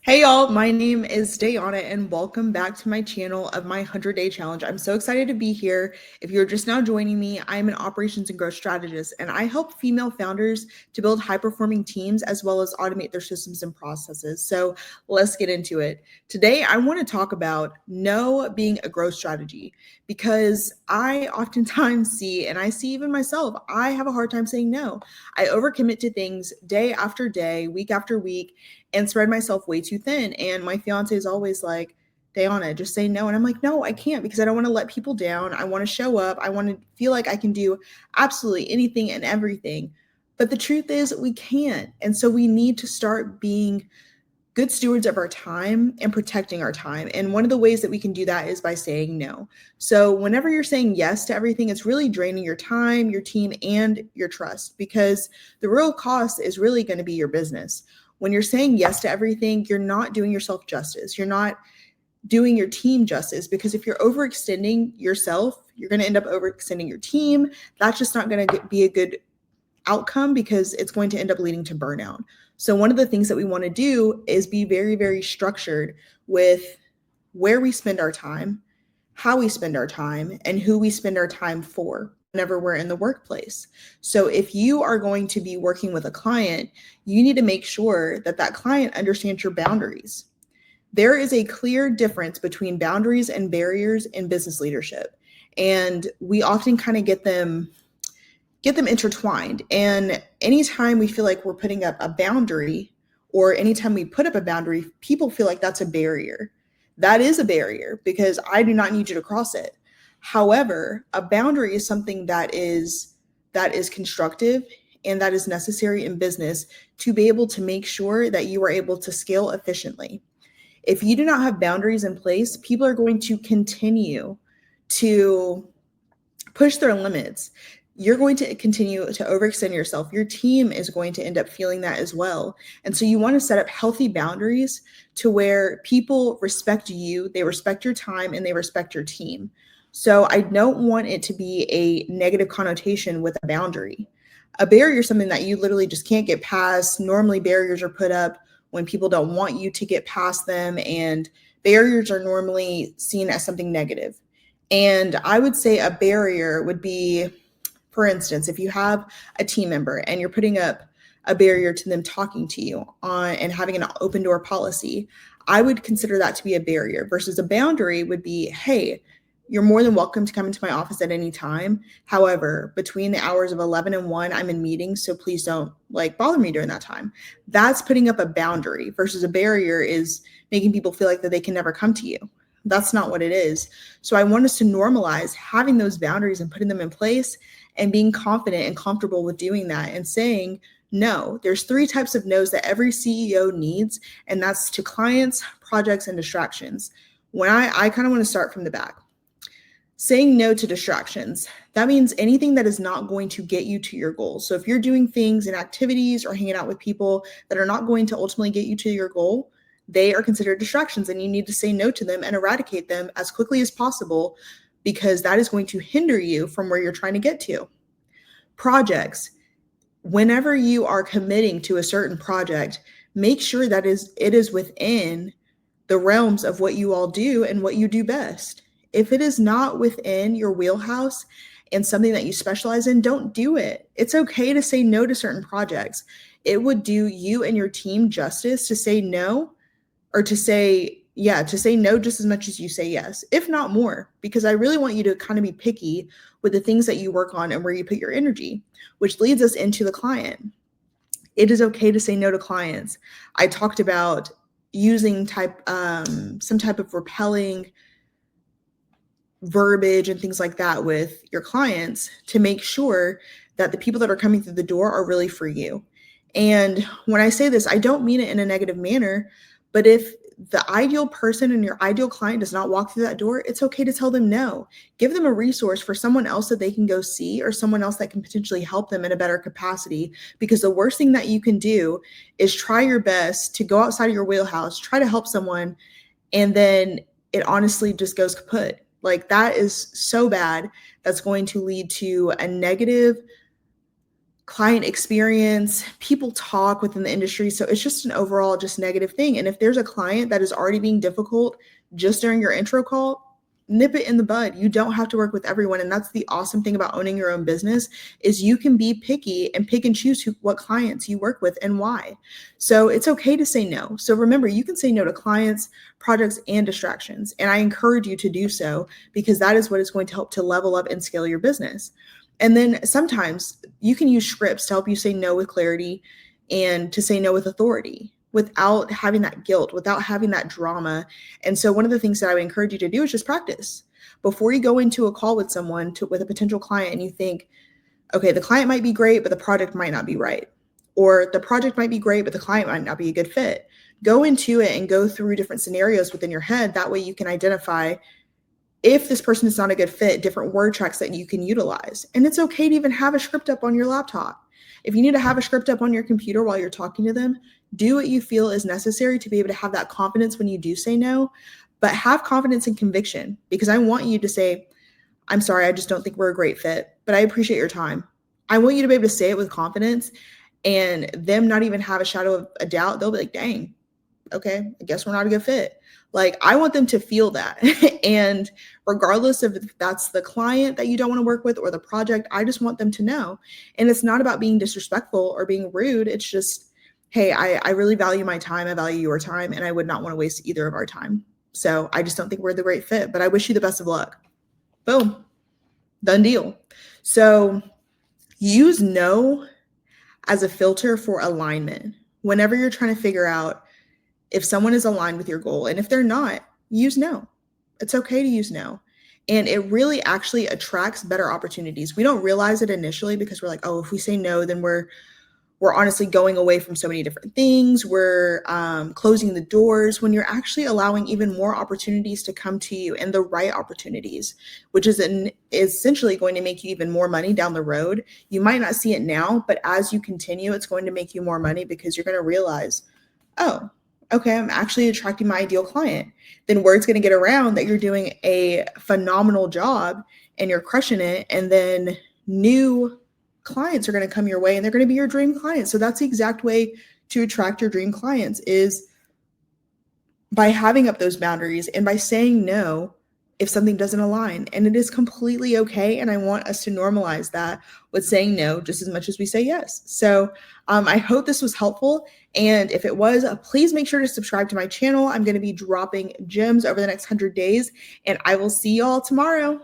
Hey y'all, my name is Dayana and welcome back to my channel of my 100-day challenge. I'm so excited to be here. If you're just now joining me, I'm an operations and growth strategist and I help female founders to build high-performing teams as well as automate their systems and processes. So let's get into it. Today, I want to talk about no being a growth strategy because I oftentimes see, and I see even myself, I have a hard time saying no. I overcommit to things day after day, week after week, and spread myself way too thin. And my fiance is always like, Dayana, just say no. And I'm like, no, I can't because I don't want to let people down. I want to show up. I want to feel like I can do absolutely anything and everything. But the truth is, we can't. And so we need to start being good stewards of our time and protecting our time. And one of the ways that we can do that is by saying no. So whenever you're saying yes to everything, it's really draining your time, your team, and your trust because the real cost is really going to be your business. When you're saying yes to everything, you're not doing yourself justice. You're not doing your team justice because if you're overextending yourself, you're going to end up overextending your team. That's just not going to be a good outcome because it's going to end up leading to burnout. So one of the things that we want to do is be very, very structured with where we spend our time, how we spend our time, and who we spend our time for whenever we're in the workplace. So if you are going to be working with a client, you need to make sure that that client understands your boundaries. There is a clear difference between boundaries and barriers in business leadership. And we often kind of get them intertwined. And anytime we feel like we're putting up a boundary, or anytime we put up a boundary, people feel like that's a barrier. That is a barrier because I do not need you to cross it. However, a boundary is something that is constructive and that is necessary in business to be able to make sure that you are able to scale efficiently. If you do not have boundaries in place, people are going to continue to push their limits. You're going to continue to overextend yourself. Your team is going to end up feeling that as well. And so you want to set up healthy boundaries to where people respect you, they respect your time, and they respect your team. So I don't want it to be a negative connotation with a boundary. A barrier is something that you literally just can't get past. Normally, barriers are put up when people don't want you to get past them, and barriers are normally seen as something negative. And I would say a barrier would be, for instance, if you have a team member and you're putting up a barrier to them talking to you on and having an open door policy, I would consider that to be a barrier versus a boundary would be, hey, you're more than welcome to come into my office at any time. However, between the hours of 11 and 1, I'm in meetings, so please don't bother me during that time. That's putting up a boundary versus a barrier is making people feel like that they can never come to you. That's not what it is. So I want us to normalize having those boundaries and putting them in place and being confident and comfortable with doing that and saying no. There's 3 types of no's that every CEO needs, and that's to clients, projects, and distractions. When I kind of want to start from the back. Saying no to distractions. That means anything that is not going to get you to your goals. So if you're doing things and activities or hanging out with people that are not going to ultimately get you to your goal, they are considered distractions and you need to say no to them and eradicate them as quickly as possible because that is going to hinder you from where you're trying to get to. Projects. Whenever you are committing to a certain project, make sure that it is within the realms of what you all do and what you do best. If it is not within your wheelhouse and something that you specialize in, don't do it. It's okay to say no to certain projects. It would do you and your team justice to say no, or to say no just as much as you say yes, if not more, because I really want you to kind of be picky with the things that you work on and where you put your energy, which leads us into the client. It is okay to say no to clients. I talked about using some type of repelling verbiage and things like that with your clients to make sure that the people that are coming through the door are really for you. And when I say this, I don't mean it in a negative manner, but if the ideal person and your ideal client does not walk through that door, it's okay to tell them no. Give them a resource for someone else that they can go see or someone else that can potentially help them in a better capacity. Because the worst thing that you can do is try your best to go outside of your wheelhouse, try to help someone, and then it honestly just goes kaput. That is so bad. That's going to lead to a negative client experience, people talk within the industry. So it's just an overall just negative thing. And if there's a client that is already being difficult just during your intro call, nip it in the bud. You don't have to work with everyone. And that's the awesome thing about owning your own business is you can be picky and pick and choose what clients you work with and why. So it's okay to say no. So remember, you can say no to clients, projects, and distractions. And I encourage you to do so because that is what is going to help to level up and scale your business. And then sometimes you can use scripts to help you say no with clarity and to say no with authority without having that guilt, without having that drama. And so one of the things that I would encourage you to do is just practice. Before you go into a call with someone, with a potential client, and you think, okay, the client might be great, but the project might not be right. Or the project might be great, but the client might not be a good fit. Go into it and go through different scenarios within your head. That way you can identify if this person is not a good fit, different word tracks that you can utilize. And it's okay to even have a script up on your laptop. If you need to have a script up on your computer while you're talking to them, do what you feel is necessary to be able to have that confidence when you do say no, but have confidence and conviction because I want you to say, I'm sorry, I just don't think we're a great fit, but I appreciate your time. I want you to be able to say it with confidence and them not even have a shadow of a doubt. They'll be like, dang, okay, I guess we're not a good fit. Like, I want them to feel that. And regardless of if that's the client that you don't want to work with or the project, I just want them to know. And it's not about being disrespectful or being rude. It's just, hey, I really value my time. I value your time. And I would not want to waste either of our time. So I just don't think we're the great fit, but I wish you the best of luck. Boom. Done deal. So use no as a filter for alignment. Whenever you're trying to figure out if someone is aligned with your goal, and if they're not, use no. It's okay to use no. And it really actually attracts better opportunities. We don't realize it initially because we're like, oh, if we say no, then we're honestly going away from so many different things. We're closing the doors when you're actually allowing even more opportunities to come to you and the right opportunities, which is essentially going to make you even more money down the road. You might not see it now, but as you continue, it's going to make you more money because you're going to realize, oh, okay, I'm actually attracting my ideal client. Then word's going to get around that you're doing a phenomenal job and you're crushing it. And then new clients are going to come your way and they're going to be your dream clients. So that's the exact way to attract your dream clients is by having up those boundaries and by saying no if something doesn't align. And it is completely okay. And I want us to normalize that with saying no just as much as we say yes. So I hope this was helpful. And if it was, please make sure to subscribe to my channel. I'm going to be dropping gems over the next 100 days, and I will see y'all tomorrow.